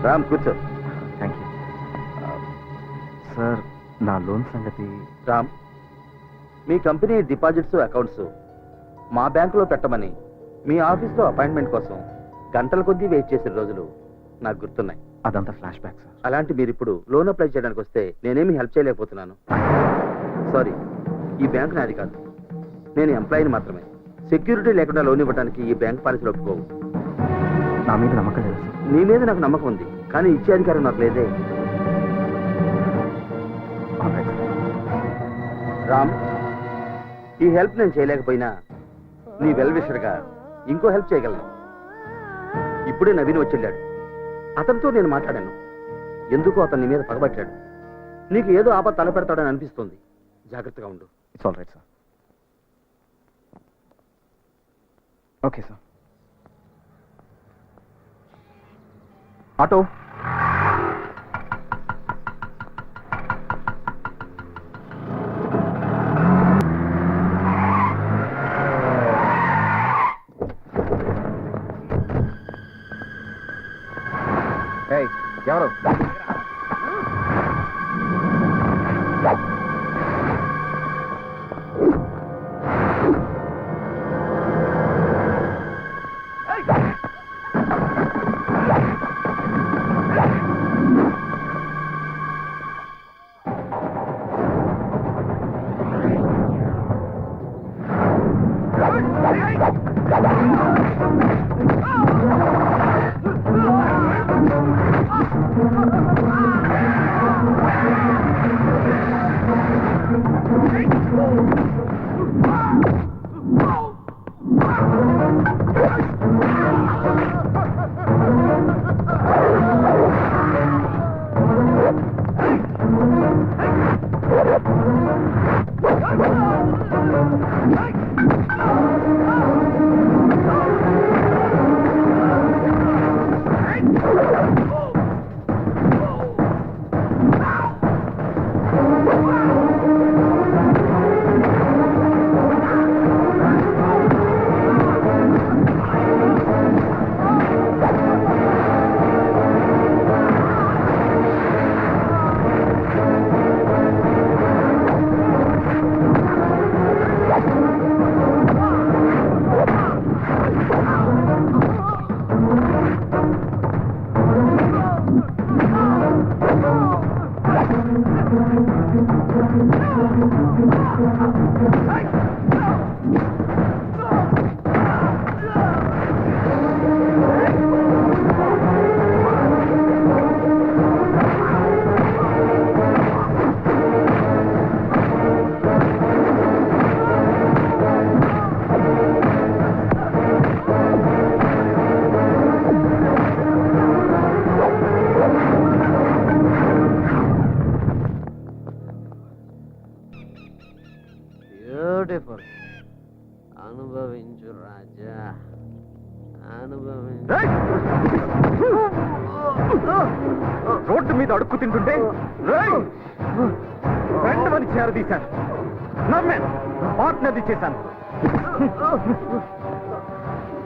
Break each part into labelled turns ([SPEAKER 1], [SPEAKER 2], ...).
[SPEAKER 1] రామ్ కూర్చో.
[SPEAKER 2] Thank you sir. నా loan సంగతి.
[SPEAKER 1] రామ్, మీ కంపెనీ డిపాజిట్స్ అకౌంట్స్ మా బ్యాంకులో పెట్టమని మీ ఆఫీస్లో అపాయింట్మెంట్ కోసం గంటల కొద్దీ వెయిట్ చేసిన రోజులు నాకు గుర్తున్నాయి.
[SPEAKER 2] అదంతా ఫ్లాష్ బ్యాక్ సార్.
[SPEAKER 1] అలాంటి మీరు ఇప్పుడు లోన్ అప్లై చేయడానికి వస్తే నేనేమి హెల్ప్ చేయలేకపోతున్నాను. సారీ, ఈ బ్యాంక్ నాది కాదు, నేను ఎంప్లాయీని మాత్రమే. సెక్యూరిటీ లేకుండా లోన్ ఇవ్వడానికి ఈ బ్యాంక్ పాలసీలు ఒప్పుకోవు.
[SPEAKER 2] నా మీద నమ్మకం లేదు సార్.
[SPEAKER 1] నీ మీద నాకు నమ్మకం ఉంది, కానీ ఇచ్చే అధికారం నాకు లేదే. రామ్, ఈ హెల్ప్ నేను చేయలేకపోయినా నీ వెల్ విషర్గా ఇంకో హెల్ప్ చేయగలను. ఇప్పుడే నవీన్ వచ్చేళ్ళాడు. అతనితో నేను మాట్లాడాను. ఎందుకో అతని మీద పగబట్టాడు. నీకు ఏదో ఆపద తలపెడతాడని అనిపిస్తుంది. జాగ్రత్తగా ఉండు.
[SPEAKER 2] It's all right sir. Okay sir. Auto. ఎవరు?
[SPEAKER 3] బ్యూటిఫుల్. అనుభవించు రాజా, అనుభవించు.
[SPEAKER 2] రోడ్డు మీద అడుక్కు తింటుంటే రెండవని చేరదీశాను. నమ్మాను, పార్ట్నర్ది చేశాను.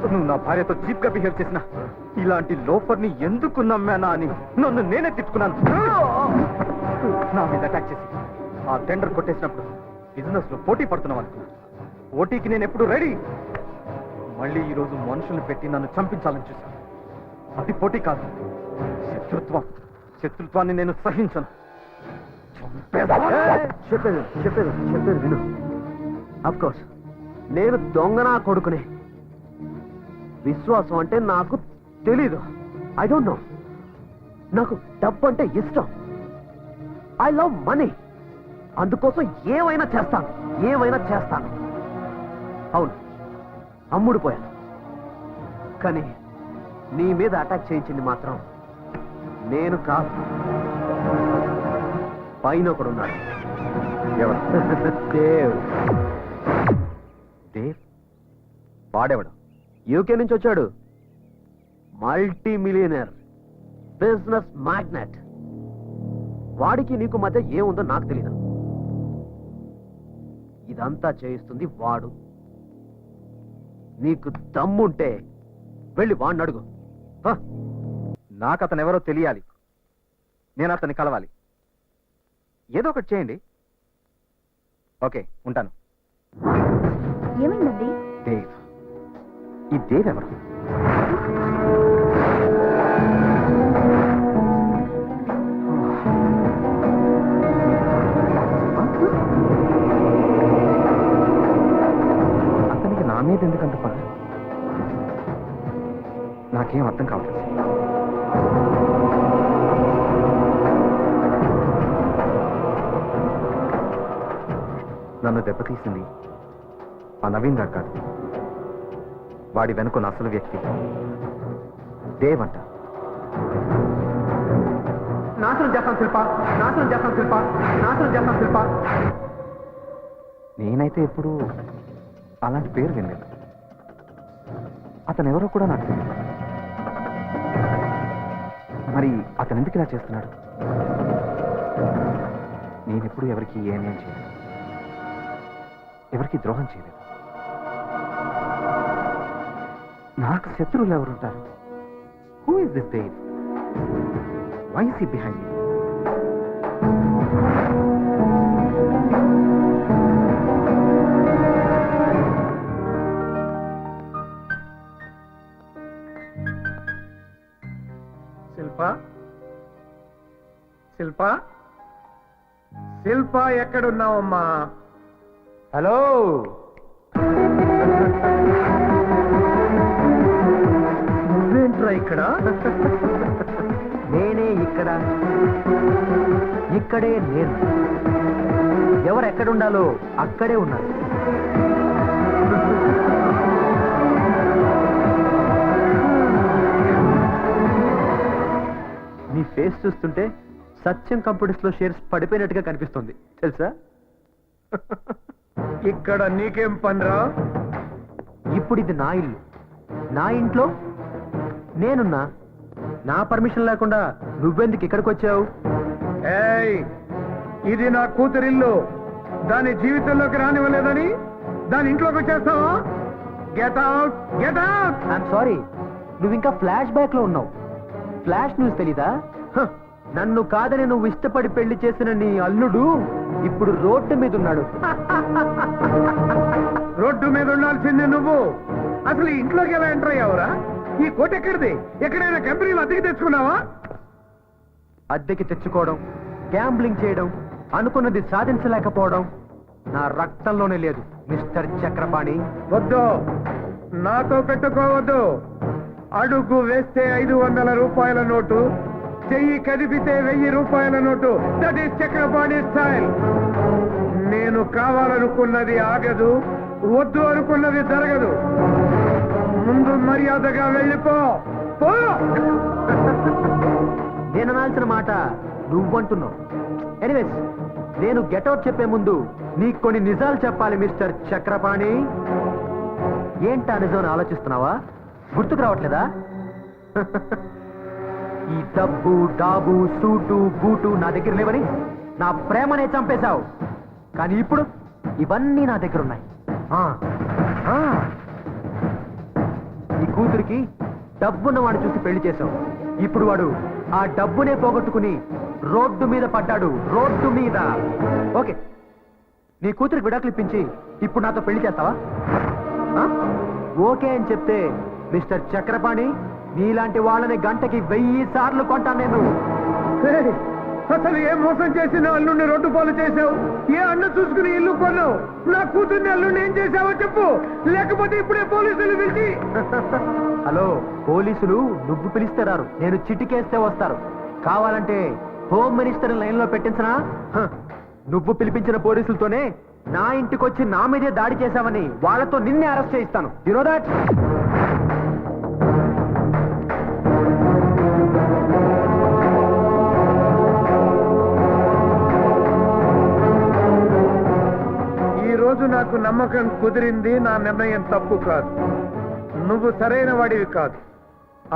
[SPEAKER 2] నువ్వు నా భార్యతో చీప్ గా బిహేవ్ చేసిన ఇలాంటి లోఫర్ని ఎందుకు నమ్మానా అని నన్ను నేనే తిట్టుకున్నాను. నా మీద అటాక్ చేసి ఆ టెండర్ కొట్టేసినప్పుడు బిజినెస్ లో పోటీ పడుతున్నావు అనుకున్నా. పోటీకి నేను ఎప్పుడు రెడీ. మళ్ళీ ఈ రోజు మనుషుల్ని పెట్టి నన్ను చంపించాలని చూశాను. అది పోటీ కాదు, శత్రుత్వం. శత్రుత్వాన్ని నేను సహించను.
[SPEAKER 3] చెప్పేది చెప్పేది చెప్పేది విను. అఫ్ కోర్స్ నేను దొంగనా కొడుకునే. విశ్వాసం అంటే నాకు తెలీదు. I don't know. నాకు డబ్బు అంటే ఇష్టం. I love money. అందుకోసం ఏమైనా చేస్తాను, ఏమైనా చేస్తాను. అవును, అమ్ముడు పోయాను. కానీ నీ మీద అటాక్ చేయించింది మాత్రం నేను కాదు, పైన ఒకడున్నాడు.
[SPEAKER 2] ఎవరు?
[SPEAKER 3] దేవ్.
[SPEAKER 2] దేవ్? వాడేవాడు?
[SPEAKER 3] యూకే నుంచి వచ్చాడు. Multi millionaire, business magnate. వాడికి నీకు మధ్య ఏముందో నాకు తెలీదు. ఇదంతా చేయిస్తుంది వాడు. నీకు దమ్ముంటే వెళ్ళి వాడిని అడుగు.
[SPEAKER 2] నాకు అతను ఎవరో తెలియాలి. నేను అతన్ని కలవాలి. ఏదో ఒకటి చేయండి. ఓకే, ఉంటాను.
[SPEAKER 4] ఏమైందండి?
[SPEAKER 2] దేవ్. ఈ దేవ్ ఎవరు? అతనికి నా మీద ఎందుకంత పని? నాకేం అర్థం కావట్లేదు. నన్ను దెబ్బతీసింది ఆ నవీన్ గారు కాదు, వాడి వెనుకున్న అసలు వ్యక్తి దేవ్ అంట. నాశనం చేస్తాను శిల్ప, నాశనం చేస్తాను శిల్ప, నాశనం చేస్తాను శిల్ప. నేనైతే ఎప్పుడు అలాంటి పేరు వినలేదు. అతను ఎవరో కూడా నాకు తెలియదు. మరి అతను ఎందుకు ఇలా చేస్తున్నాడు? నేనెప్పుడు ఎవరికి ఏమేం చేయలేదు, ఎవరికి ద్రోహం చేయలేదు. నాకు శత్రువులు ఎవరుంటారు? Who is this Dev? Why is he behind me?
[SPEAKER 5] Shilpa, Shilpa, Shilpa, ఎక్కడున్నావమ్మా?
[SPEAKER 2] హలో,
[SPEAKER 5] నువ్వేంట్రా ఇక్కడ?
[SPEAKER 3] నేనే ఇక్కడ, ఇక్కడే నేను. ఎవరు ఎక్కడుండాలో అక్కడే ఉన్నారు. నీ ఫేస్ చూస్తుంటే సత్యం కంప్యూటర్స్ లో షేర్స్ పడిపోయినట్టుగా కనిపిస్తుంది తెలుసా?
[SPEAKER 5] ఇక్కడ నీకేం పనిరా?
[SPEAKER 3] ఇప్పుడు ఇది నా ఇల్లు, నా ఇంట్లో నేనున్నా. నా పర్మిషన్ లేకుండా నువ్వెందుకు ఇక్కడికి వచ్చావు?
[SPEAKER 5] ఏయ్, ఇది నా కూతురిల్లు. దాని జీవితంలోకి రానివ్వలేదని దాని ఇంట్లోకి వచ్చేస్తావా? Get out, get out.
[SPEAKER 3] I'm sorry, నువ్వు ఇంకా ఫ్లాష్ బ్యాక్ లో ఉన్నావు. ఫ్లాష్ న్యూస్ తెలీదా? హ, నన్ను కాదని నువ్వు ఇష్టపడి పెళ్లి చేసిన నీ అల్లుడు ఇప్పుడు రోడ్డు మీద ఉన్నాడు.
[SPEAKER 5] రోడ్డు మీద ఉండాల్సిందే నువ్వు. అసలు ఈ ఇంట్లోకి ఎలా ఎంటర్ అయ్యావురా? ఈ కోట ఎక్కడిది? ఎక్కడైనా కంపెనీలు అద్దెకి తెచ్చుకున్నావా?
[SPEAKER 3] అద్దెకి తెచ్చుకోవడం, గ్యాంబ్లింగ్ చేయడం, అనుకున్నది సాధించలేకపోవడం నా రక్తంలోనే లేదు మిస్టర్ చక్రపాణి.
[SPEAKER 5] వద్దు, నాతో పెట్టుకోవద్దు. అడుగు వేస్తే 500 రూపాయల నోటు, చెయ్యి కదిపితే 1000 రూపాయల note. That is Chakrapani style. నేను కావాలనుకున్నది ఆగదు, వద్దు అనుకున్నది జరగదు. ముందు మర్యాదగా వెళ్ళిపో. పో.
[SPEAKER 3] నేను అనాల్సిన మాట నువ్వంటున్నావు. ఎనీవేస్, నేను గెటౌట్ చెప్పే ముందు నీకు కొన్ని నిజాలు చెప్పాలి మిస్టర్ చక్రపాణి. ఏంటా నిజం ఆలోచిస్తున్నావా? గుర్తుకు రావట్లేదా? ఈ డబ్బు, డాబు, సూటు, బూటు నా దగ్గర లేవని నా ప్రేమనే చంపేశావు. కానీ ఇప్పుడు ఇవన్నీ నా దగ్గర ఉన్నాయి. నీ కూతురికి డబ్బున్న వాడిని చూసి పెళ్లి చేశావు. ఇప్పుడు వాడు ఆ డబ్బునే పోగొట్టుకుని రోడ్డు మీద పడ్డాడు. రోడ్డు మీద. ఓకే, నీ కూతురికి విడాకులు ఇప్పించి ఇప్పుడు నాతో పెళ్లి చేస్తావా? ఓకే అని చెప్తే మిస్టర్ చక్రపాణి, నీలాంటి వాళ్ళని గంటకి 1000 సార్లు కొంటాను నేను.
[SPEAKER 5] ఏయ్, అసలు ఏ మోసం చేసి నా అల్లుడిని రోడ్డు పాలు చేశావు? ఏ అన్ను చూసుకుని ఇల్లు కొన్నావు? నా కూతుర్ని అల్లుడిని ఏం చేశావో చెప్పు, లేకపోతే ఇప్పుడే పోలీసులు పిలిచి.
[SPEAKER 3] హలో, పోలీసులు నువ్వు పిలిస్తే రారు, నేను చిటికేస్తే వస్తారు. కావాలంటే హోమ్ మినిస్టర్ లైన్ లో పెట్టించనా? నువ్వు పిలిపించిన పోలీసులతోనే నా ఇంటికొచ్చి నా మీదే దాడి చేశావని వాళ్ళతో నిన్నే అరెస్ట్ చేయిస్తాను. You know that?
[SPEAKER 5] ఈ రోజు నాకు నమ్మకం కుదిరింది. నా నిర్ణయం తప్పు కాదు. నువ్వు సరైన వాడివి కాదు.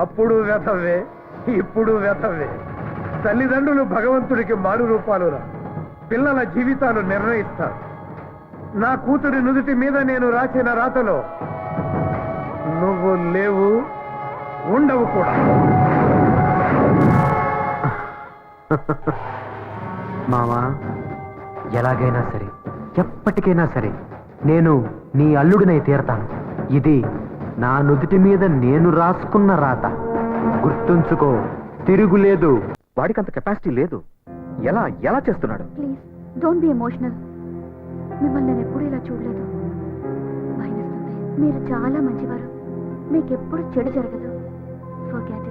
[SPEAKER 5] అప్పుడు వ్యథవే, ఇప్పుడు వ్యథవే. తల్లిదండ్రులు భగవంతుడికి మారు రూపాలురా. పిల్లల జీవితాలు నిర్ణయిస్తారు. నా కూతురి నుదుటి మీద నేను రాసిన రాతలో నువ్వు లేవు, ఉండవు కూడా.
[SPEAKER 3] మావా, ఎలాగైనా సరే, ఎప్పటికైనా సరే నేను నీ అల్లుడినై తీరతాను. ఇది నా నుదుటి మీద నేను రాసుకున్న రాత. గుర్తుంచుకో, తిరుగులేదు.
[SPEAKER 2] వాడికి అంత కెపాసిటీ లేదు. ఎలా ఎలా చేస్తున్నాడు?
[SPEAKER 4] Please don't be emotional. మిమ్మల్ని నేను ఎప్పుడూ ఇలా చూడలేదు. భయమేస్తుంది. మీరు చాలా మంచివారు. మీకు ఎప్పుడు చెడు జరగదు. ఫర్గెట్